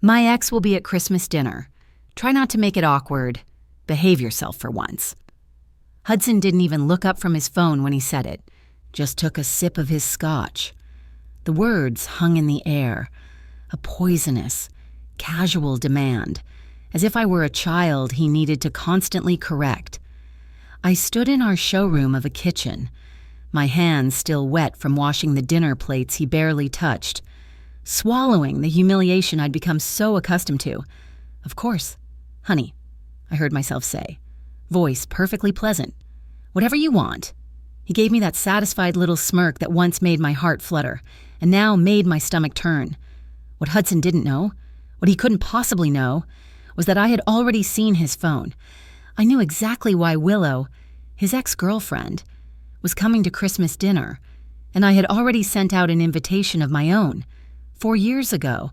My ex will be at Christmas dinner. Try not to make it awkward. Behave yourself for once. Hudson didn't even look up from his phone when he said it, just took a sip of his scotch. The words hung in the air, a poisonous, casual demand, as if I were a child he needed to constantly correct. I stood in our showroom of a kitchen, my hands still wet from washing the dinner plates he barely touched, swallowing the humiliation I'd become so accustomed to. "Of course, honey," I heard myself say, voice perfectly pleasant. "Whatever you want." He gave me that satisfied little smirk that once made my heart flutter, and now made my stomach turn. What Hudson didn't know, what he couldn't possibly know, was that I had already seen his phone. I knew exactly why Willow, his ex-girlfriend, was coming to Christmas dinner, and I had already sent out an invitation of my own. 4 years ago,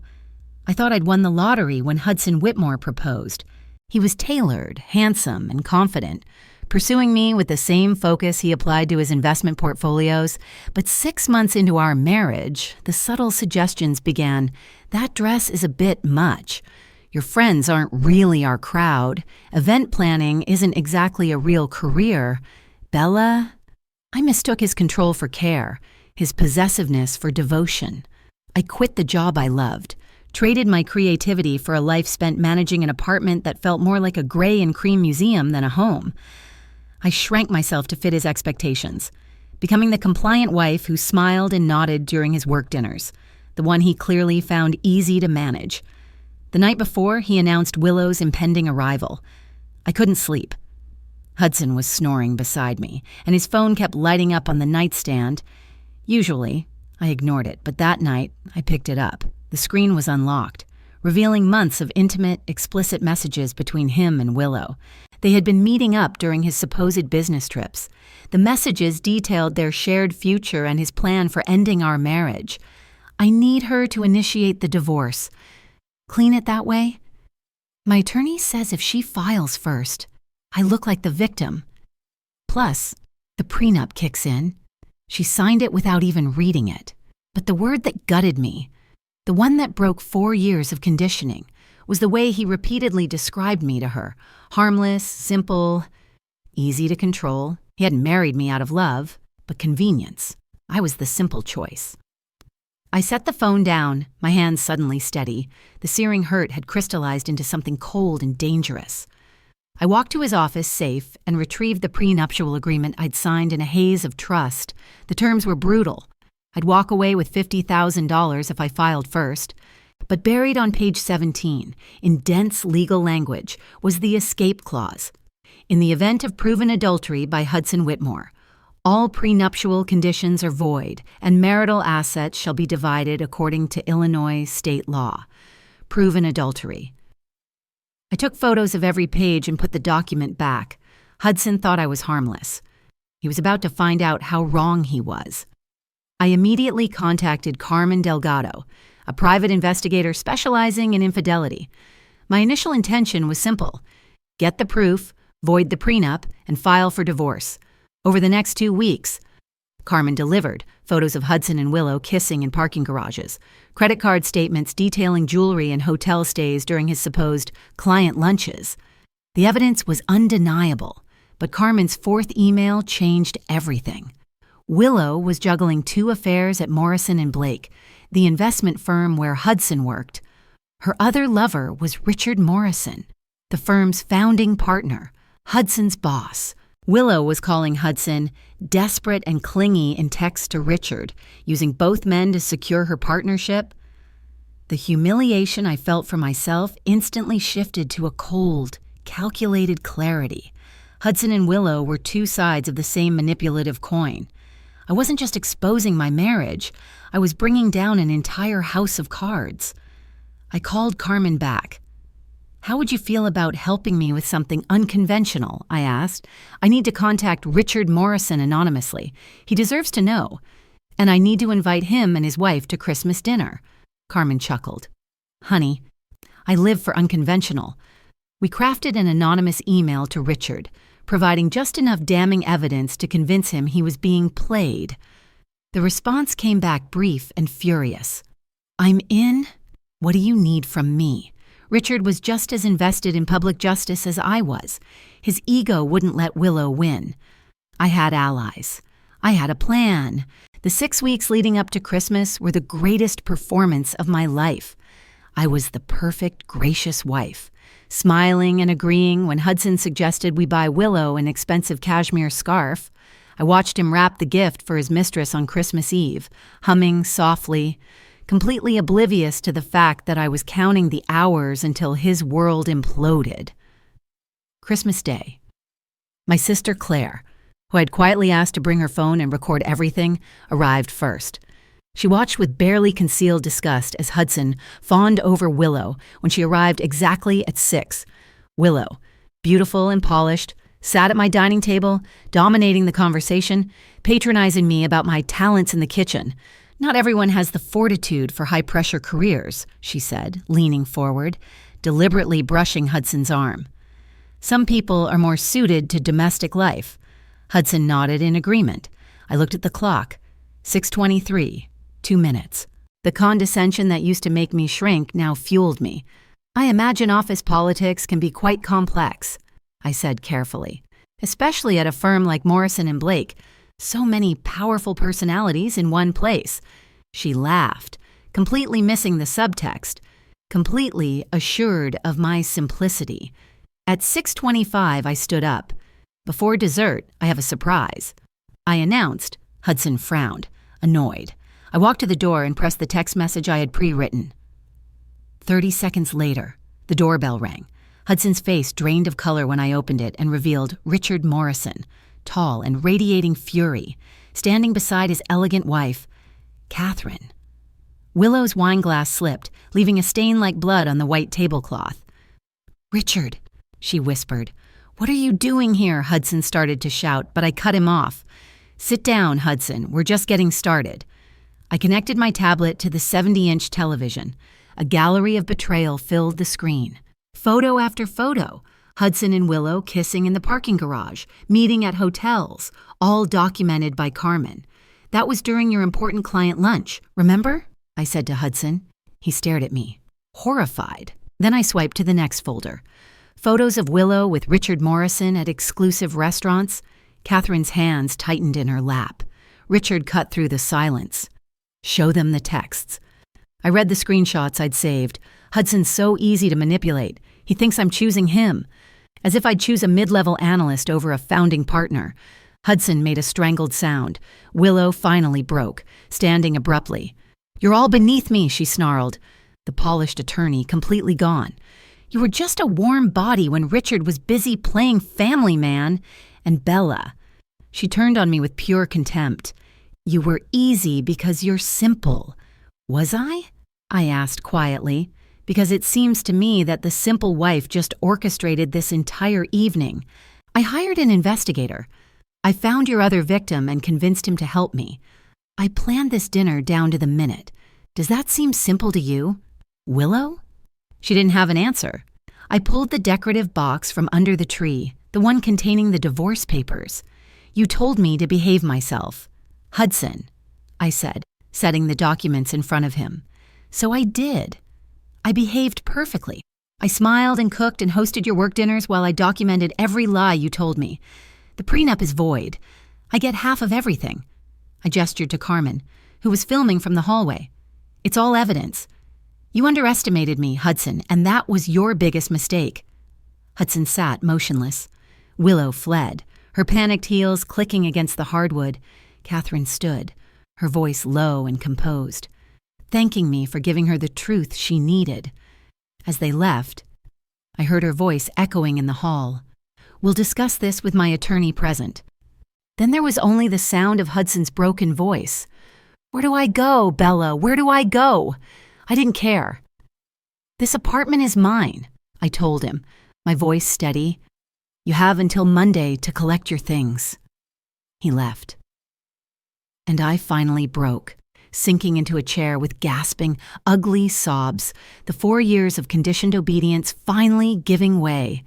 I thought I'd won the lottery when Hudson Whitmore proposed. He was tailored, handsome, and confident, pursuing me with the same focus he applied to his investment portfolios. But 6 months into our marriage, the subtle suggestions began. "That dress is a bit much. Your friends aren't really our crowd. Event planning isn't exactly a real career. Bella." I mistook his control for care, his possessiveness for devotion. I quit the job I loved, traded my creativity for a life spent managing an apartment that felt more like a gray and cream museum than a home. I shrank myself to fit his expectations, becoming the compliant wife who smiled and nodded during his work dinners, the one he clearly found easy to manage. The night before, he announced Willow's impending arrival. I couldn't sleep. Hudson was snoring beside me, and his phone kept lighting up on the nightstand. Usually, I ignored it, but that night, I picked it up. The screen was unlocked, revealing months of intimate, explicit messages between him and Willow. They had been meeting up during his supposed business trips. The messages detailed their shared future and his plan for ending our marriage. "I need her to initiate the divorce. Clean it that way? My attorney says if she files first, I look like the victim. Plus, the prenup kicks in. She signed it without even reading it. But the word that gutted me, the one that broke 4 years of conditioning, was the way he repeatedly described me to her. Harmless, simple, easy to control. He hadn't married me out of love, but convenience. I was the simple choice. I set the phone down, my hands suddenly steady. The searing hurt had crystallized into something cold and dangerous. I walked to his office safe and retrieved the prenuptial agreement I'd signed in a haze of trust. The terms were brutal. I'd walk away with $50,000 if I filed first. But buried on page 17, in dense legal language, was the escape clause. In the event of proven adultery by Hudson Whitmore, all prenuptial conditions are void, and marital assets shall be divided according to Illinois state law. Proven adultery. I took photos of every page and put the document back. Hudson thought I was harmless. He was about to find out how wrong he was. I immediately contacted Carmen Delgado, a private investigator specializing in infidelity. My initial intention was simple: get the proof, void the prenup, and file for divorce. Over the next 2 weeks, Carmen delivered photos of Hudson and Willow kissing in parking garages, credit card statements detailing jewelry and hotel stays during his supposed client lunches. The evidence was undeniable, but Carmen's 4th email changed everything. Willow was juggling 2 affairs at Morrison & Blake, the investment firm where Hudson worked. Her other lover was Richard Morrison, the firm's founding partner, Hudson's boss. Willow was calling Hudson desperate and clingy in text to Richard, using both men to secure her partnership. The humiliation I felt for myself instantly shifted to a cold, calculated clarity. Hudson and Willow were 2 sides of the same manipulative coin. I wasn't just exposing my marriage, I was bringing down an entire house of cards. I called Carmen back. "How would you feel about helping me with something unconventional?" I asked. "I need to contact Richard Morrison anonymously. He deserves to know. And I need to invite him and his wife to Christmas dinner." Carmen chuckled. "Honey, I live for unconventional." We crafted an anonymous email to Richard, providing just enough damning evidence to convince him he was being played. The response came back brief and furious. "I'm in. What do you need from me? Richard was just as invested in public justice as I was. His ego wouldn't let Willow win. I had allies. I had a plan. The 6 weeks leading up to Christmas were the greatest performance of my life. I was the perfect, gracious wife, smiling and agreeing when Hudson suggested we buy Willow an expensive cashmere scarf. I watched him wrap the gift for his mistress on Christmas Eve, humming softly, completely oblivious to the fact that I was counting the hours until his world imploded. Christmas Day. My sister Claire, who I'd quietly asked to bring her phone and record everything, arrived first. She watched with barely concealed disgust as Hudson fawned over Willow when she arrived exactly at 6. Willow, beautiful and polished, sat at my dining table, dominating the conversation, patronizing me about my talents in the kitchen. Not everyone has the fortitude for high-pressure careers, she said, leaning forward, deliberately brushing Hudson's arm. Some people are more suited to domestic life. Hudson nodded in agreement. I looked at the clock. 6:23, 2 minutes. The condescension that used to make me shrink now fueled me. I imagine office politics can be quite complex, I said carefully, especially at a firm like Morrison & Blake. So many powerful personalities in one place. She laughed, completely missing the subtext, completely assured of my simplicity. At 6:25, I stood up. Before dessert, I have a surprise. I announced. Hudson frowned, annoyed. I walked to the door and pressed the text message I had pre-written. 30 seconds later, the doorbell rang. Hudson's face drained of color when I opened it and revealed Richard Morrison, tall and radiating fury, standing beside his elegant wife, Catherine. Willow's wine glass slipped, leaving a stain like blood on the white tablecloth. "Richard," she whispered. "What are you doing here?" Hudson started to shout, but I cut him off. "Sit down, Hudson. We're just getting started." I connected my tablet to the 70-inch television. A gallery of betrayal filled the screen. Photo after photo. Hudson and Willow kissing in the parking garage, meeting at hotels, all documented by Carmen. "That was during your important client lunch, remember?" I said to Hudson. He stared at me, horrified. Then I swiped to the next folder. Photos of Willow with Richard Morrison at exclusive restaurants. Catherine's hands tightened in her lap. Richard cut through the silence. "Show them the texts." I read the screenshots I'd saved. Hudson's so easy to manipulate. He thinks I'm choosing him. As if I'd choose a mid-level analyst over a founding partner. Hudson made a strangled sound. Willow finally broke, standing abruptly. "You're all beneath me," she snarled. The polished attorney completely gone. "You were just a warm body when Richard was busy playing family man. And Bella." She turned on me with pure contempt. "You were easy because you're simple." "Was I?" I asked quietly, because it seems to me that the simple wife just orchestrated this entire evening. "I hired an investigator. I found your other victim and convinced him to help me. I planned this dinner down to the minute. Does that seem simple to you? Willow?" She didn't have an answer. I pulled the decorative box from under the tree, the one containing the divorce papers. "You told me to behave myself." "Hudson," I said, setting the documents in front of him. "So I did. I behaved perfectly. I smiled and cooked and hosted your work dinners while I documented every lie you told me. The prenup is void. I get half of everything." I gestured to Carmen, who was filming from the hallway. "It's all evidence. You underestimated me, Hudson, and that was your biggest mistake." Hudson sat motionless. Willow fled, her panicked heels clicking against the hardwood. Catherine stood, her voice low and composed, thanking me for giving her the truth she needed. As they left, I heard her voice echoing in the hall. "We'll discuss this with my attorney present." Then there was only the sound of Hudson's broken voice. "Where do I go, Bella? Where do I go?" I didn't care. "This apartment is mine," I told him, my voice steady. "You have until Monday to collect your things." He left. And I finally broke, sinking into a chair with gasping, ugly sobs, the 4 years of conditioned obedience finally giving way.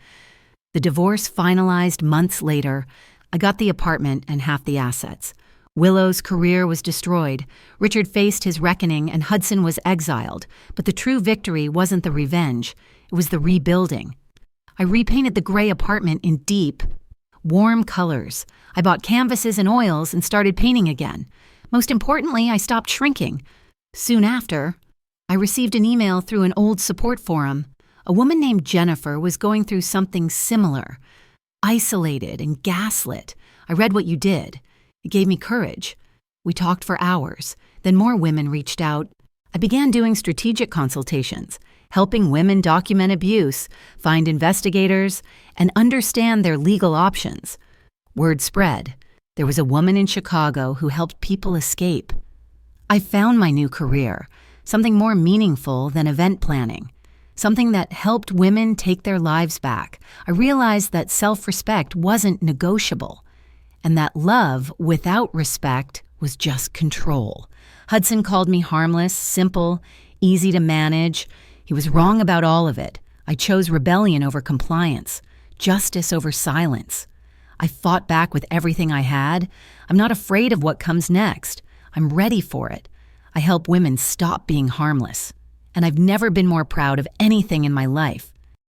The divorce finalized months later. I got the apartment and half the assets. Willow's career was destroyed. Richard faced his reckoning and Hudson was exiled. But the true victory wasn't the revenge. It was the rebuilding. I repainted the gray apartment in deep, warm colors. I bought canvases and oils and started painting again. Most importantly, I stopped shrinking. Soon after, I received an email through an old support forum. A woman named Jennifer was going through something similar. Isolated and gaslit. I read what you did. It gave me courage. We talked for hours. Then more women reached out. I began doing strategic consultations, helping women document abuse, find investigators, and understand their legal options. Word spread. There was a woman in Chicago who helped people escape. I found my new career, something more meaningful than event planning, something that helped women take their lives back. I realized that self-respect wasn't negotiable, and that love without respect was just control. Hudson called me harmless, simple, easy to manage. He was wrong about all of it. I chose rebellion over compliance, justice over silence. I fought back with everything I had. I'm not afraid of what comes next. I'm ready for it. I help women stop being harmless. And I've never been more proud of anything in my life